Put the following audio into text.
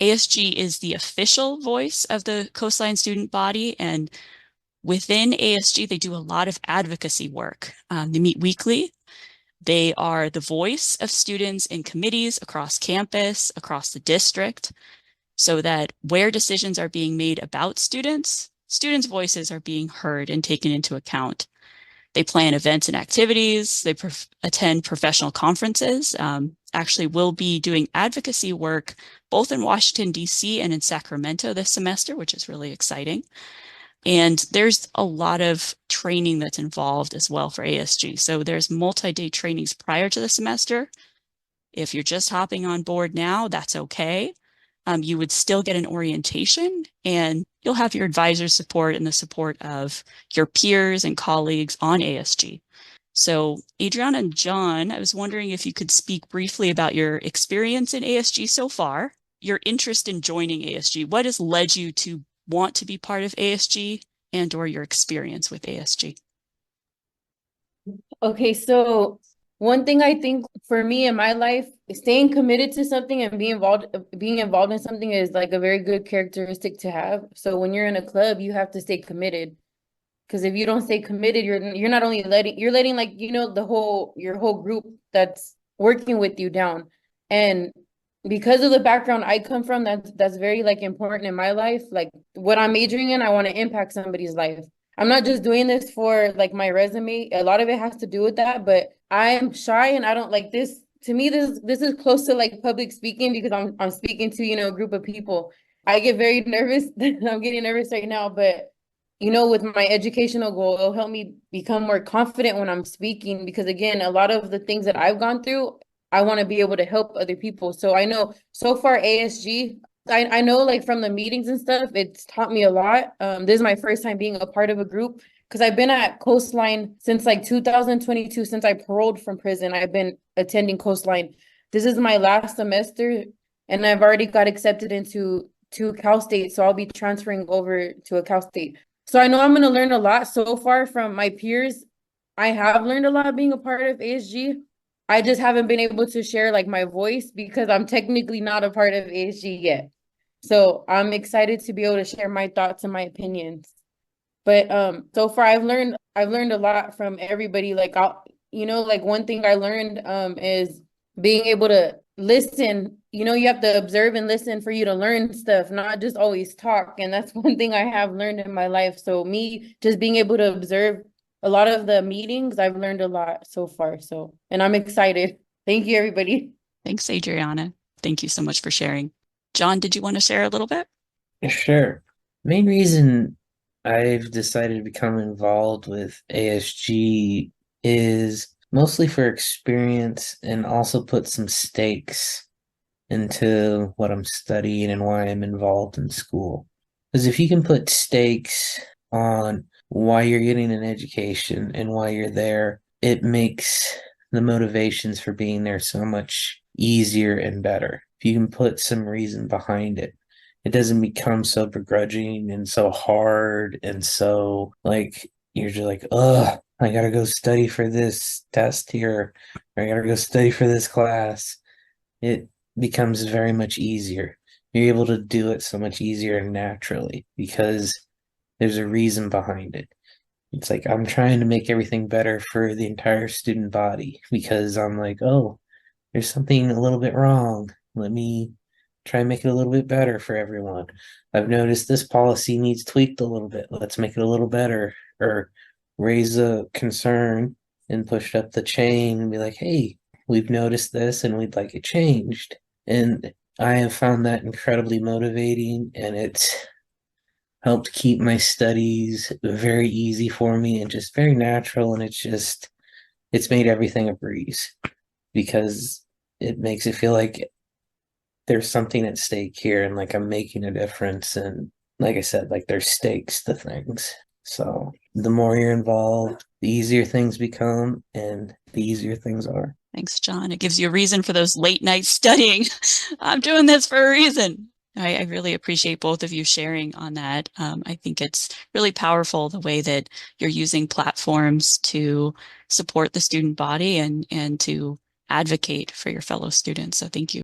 ASG is the official voice of the Coastline student body, and within ASG, they do a lot of advocacy work. They meet weekly. They are the voice of students in committees across campus, across the district, so that where decisions are being made about students, students' voices are being heard and taken into account. They plan events and activities. They attend professional conferences. Actually, we'll be doing advocacy work both in Washington, D.C. and in Sacramento this semester, which is really exciting. And there's a lot of training that's involved as well for ASG. So there's multi-day trainings prior to the semester. If you're just hopping on board now, that's okay. You would still get an orientation, and you'll have your advisor support and the support of your peers and colleagues on ASG. So Adriana and John, I was wondering if you could speak briefly about your experience in ASG so far, your interest in joining ASG. What has led you to want to be part of ASG and or your experience with ASG? Okay, so one thing I think for me in my life, staying committed to something and being involved in something is like a very good characteristic to have. So when you're in a club, you have to stay committed. Because if you don't stay committed, you're not only letting like your whole group that's working with you down. And because of the background I come from, that's very like important in my life. Like what I'm majoring in, I want to impact somebody's life. I'm not just doing this for like my resume. A lot of it has to do with that, but I'm shy and I don't like this. To me, this is close to like public speaking because I'm speaking to, a group of people. I get very nervous. I'm getting nervous right now, but with my educational goal, it'll help me become more confident when I'm speaking because again, a lot of the things that I've gone through, I want to be able to help other people. So I know so far ASG, I know like from the meetings and stuff, it's taught me a lot. This is my first time being a part of a group because I've been at Coastline since like 2022, since I paroled from prison. I've been attending Coastline. This is my last semester, and I've already got accepted into Cal State, so I'll be transferring over to a Cal State. So I know I'm going to learn a lot so far from my peers. I have learned a lot being a part of ASG. I just haven't been able to share like my voice because I'm technically not a part of ASG yet. So I'm excited to be able to share my thoughts and my opinions. But so far I've learned a lot from everybody. Like like one thing I learned is being able to listen. You have to observe and listen for you to learn stuff, not just always talk. And that's one thing I have learned in my life. So me just being able to observe a lot of the meetings, I've learned a lot so far. So, and I'm excited. Thank you, everybody. Thanks, Adriana. Thank you so much for sharing. John, did you want to share a little bit? Sure. Main reason I've decided to become involved with ASG is mostly for experience and also put some stakes into what I'm studying and why I'm involved in school. Because if you can put stakes on why you're getting an education and why you're there, it makes the motivations for being there so much easier and better. If you can put some reason behind it, it doesn't become so begrudging and so hard and so like you're just like, ugh, I gotta go study for this test here, or I gotta go study for this class. It becomes very much easier. You're able to do it so much easier and naturally because there's a reason behind it. It's like I'm trying to make everything better for the entire student body because I'm like, oh, there's something a little bit wrong. Let me try and make it a little bit better for everyone. I've noticed this policy needs tweaked a little bit. Let's make it a little better. Or raise a concern and push up the chain and be like, hey, we've noticed this and we'd like it changed. And I have found that incredibly motivating, and it's helped keep my studies very easy for me and just very natural. And it's made everything a breeze because it makes it feel like there's something at stake here and like I'm making a difference. And like I said, like there's stakes to things. So the more you're involved, the easier things become and the easier things are. Thanks, John. It gives you a reason for those late night studying. I'm doing this for a reason. I really appreciate both of you sharing on that. I think it's really powerful the way that you're using platforms to support the student body and to advocate for your fellow students. So thank you.